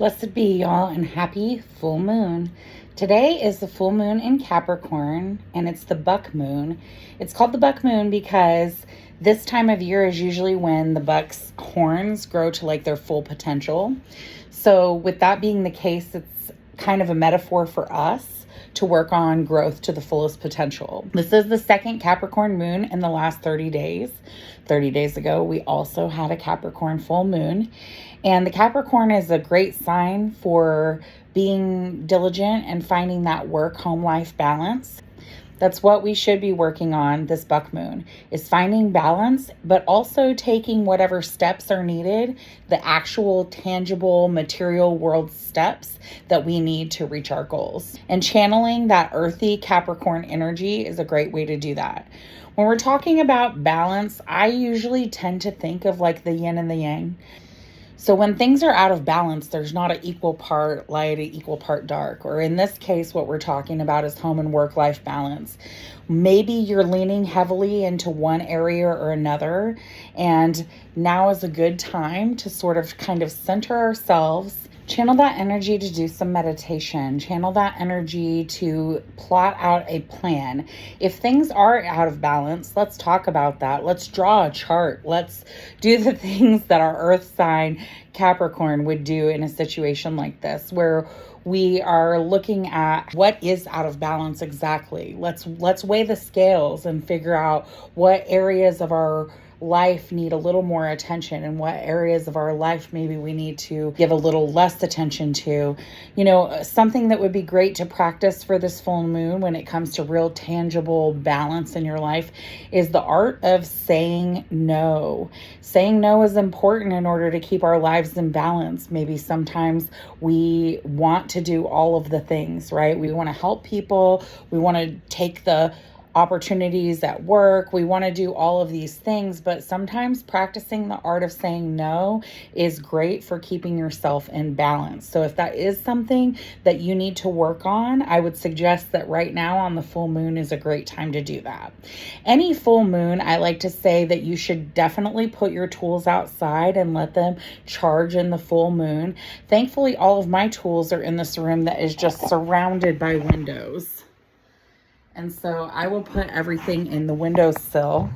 Blessed be y'all and happy full moon. Today is the full moon in Capricorn and it's the buck moon. It's called the buck moon because this time of year is usually when the buck's horns grow to like their full potential. So with that being the case, it's kind of a metaphor for us to work on growth to the fullest potential. This is the second Capricorn moon in the last 30 days. 30 days ago, we also had a Capricorn full moon. And the Capricorn is a great sign for being diligent and finding that work-home life balance. That's what we should be working on this buck moon, is finding balance, but also taking whatever steps are needed, the actual tangible material world steps that we need to reach our goals. And channeling that earthy Capricorn energy is a great way to do that. When we're talking about balance, I usually tend to think of like the yin and the yang. So when things are out of balance, there's not an equal part light, an equal part dark. Or in this case, what we're talking about is home and work-life balance. Maybe you're leaning heavily into one area or another, and now is a good time to sort of kind of center ourselves, channel that energy to do some meditation, channel that energy to plot out a plan. If things are out of balance, let's talk about that. Let's draw a chart. Let's do the things that our earth sign Capricorn would do in a situation like this, where we are looking at what is out of balance exactly. Let's weigh the scales and figure out what areas of our life need a little more attention and what areas of our life maybe we need to give a little less attention to. You know, something that would be great to practice for this full moon when it comes to real tangible balance in your life is the art of saying no. Saying no is important in order to keep our lives in balance. Maybe sometimes we want to do all of the things, right? We want to help people. We want to take the opportunities at work. We want to do all of these things, but sometimes practicing the art of saying no is great for keeping yourself in balance. So if that is something that you need to work on, I would suggest that right now on the full moon is a great time to do that. Any full moon, I like to say that you should definitely put your tools outside and let them charge in the full moon. Thankfully, all of my tools are in this room that is just surrounded by windows. And so I will put everything in the windowsill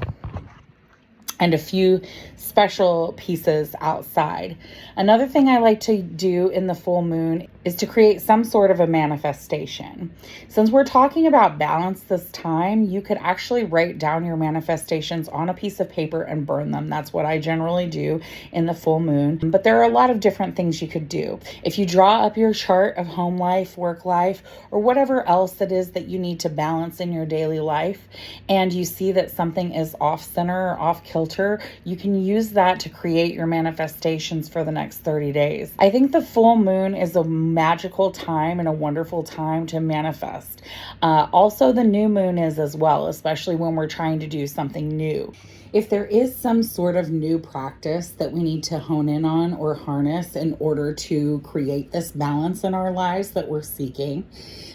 and a few special pieces outside. Another thing I like to do in the full moon is to create some sort of a manifestation. Since we're talking about balance this time, you could actually write down your manifestations on a piece of paper and burn them. That's what I generally do in the full moon. But there are a lot of different things you could do. If you draw up your chart of home life, work life, or whatever else it is that you need to balance in your daily life, and you see that something is off center or off kilter, you can use that to create your manifestations for the next 30 days. I think the full moon is a magical time and a wonderful time to manifest. Also, the new moon is as well, especially when we're trying to do something new. If there is some sort of new practice that we need to hone in on or harness in order to create this balance in our lives that we're seeking,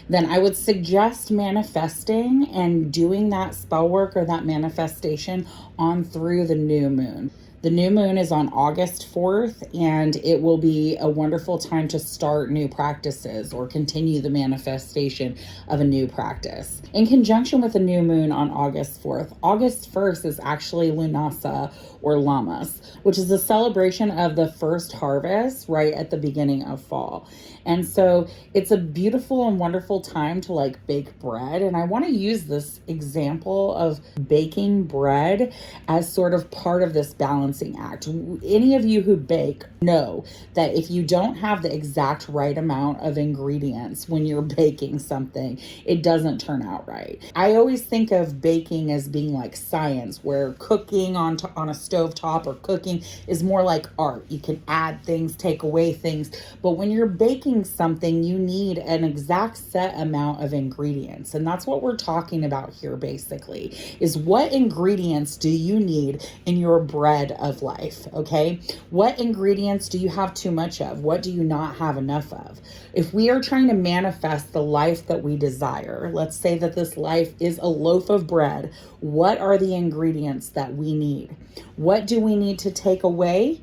then I would suggest manifesting and doing that spell work or that manifestation on through the new moon. The new moon is on August 4th, and it will be a wonderful time to start new practices or continue the manifestation of a new practice. In conjunction with the new moon on August 4th, August 1st is actually Lunasa or Lammas, which is a celebration of the first harvest right at the beginning of fall. And so it's a beautiful and wonderful time to like bake bread. And I want to use this example of baking bread as sort of part of this balancing act. Any of you who bake know that if you don't have the exact right amount of ingredients when you're baking something, it doesn't turn out right. I always think of baking as being like science, where cooking on a stovetop or cooking is more like art. You can add things, take away things, but when you're baking something, you need an exact set amount of ingredients. And that's what we're talking about here basically, is what ingredients do you need in your bread of life, okay? What ingredients do you have too much of? What do you not have enough of? If we are trying to manifest the life that we desire, let's say that this life is a loaf of bread, what are the ingredients that we need? What do we need to take away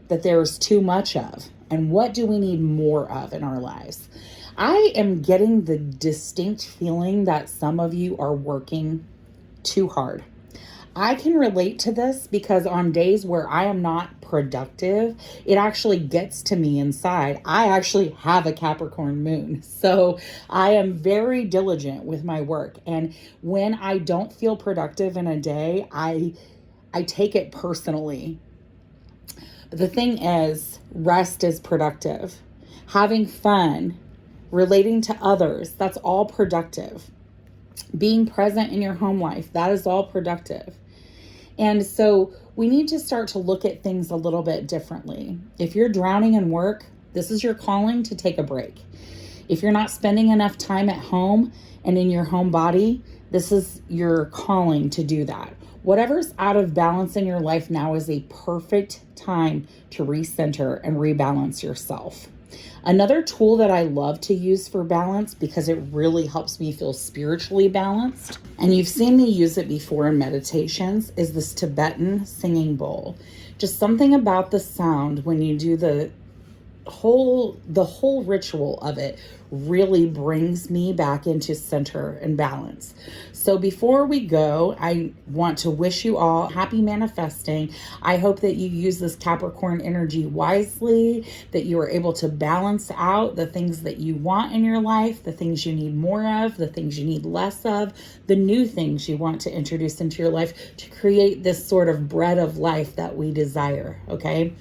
that there is too much of? and what do we need more of in our lives? I am getting the distinct feeling that some of you are working too hard. I can relate to this because on days where I am not productive, it actually gets to me inside. I actually have a Capricorn moon. So I am very diligent with my work. And when I don't feel productive in a day, I take it personally. But the thing is, rest is productive. Having fun, relating to others, that's all productive. Being present in your home life, that is all productive. And so we need to start to look at things a little bit differently. If you're drowning in work, this is your calling to take a break. If you're not spending enough time at home and in your home body, this is your calling to do that. Whatever's out of balance in your life now is a perfect time to recenter and rebalance yourself. Another tool that I love to use for balance, because it really helps me feel spiritually balanced, and you've seen me use it before in meditations, is this Tibetan singing bowl. Just something about the sound when you do the whole ritual of it really brings me back into center and balance. So before we go, I want to wish you all happy manifesting. I hope that you use this Capricorn energy wisely, that you are able to balance out the things that you want in your life, the things you need more of, the things you need less of, the new things you want to introduce into your life to create this sort of bread of life that we desire, okay?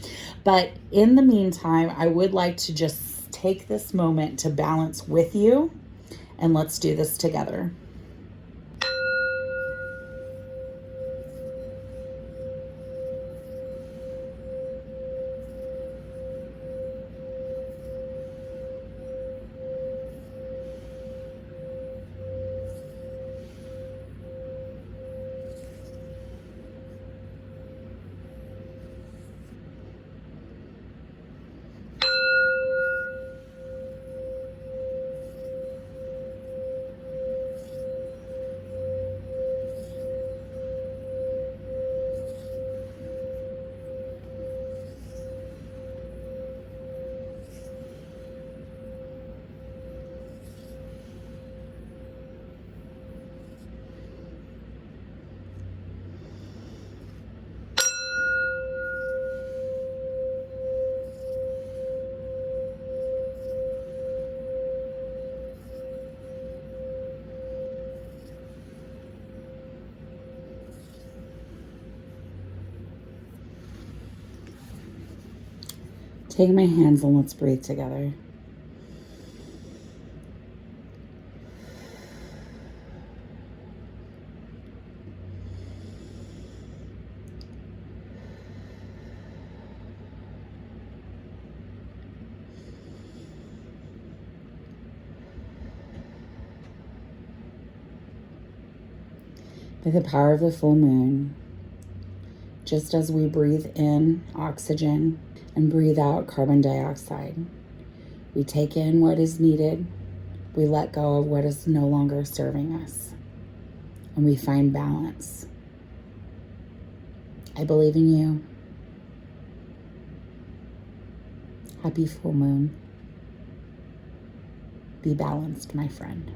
But in the meantime, I would like to just take this moment to balance with you, and let's do this together. Take my hands and let's breathe together. By the power of the full moon, just as we breathe in oxygen and breathe out carbon dioxide, we take in what is needed, we let go of what is no longer serving us, and we find balance. I believe in you. Happy full moon. Be balanced, my friend.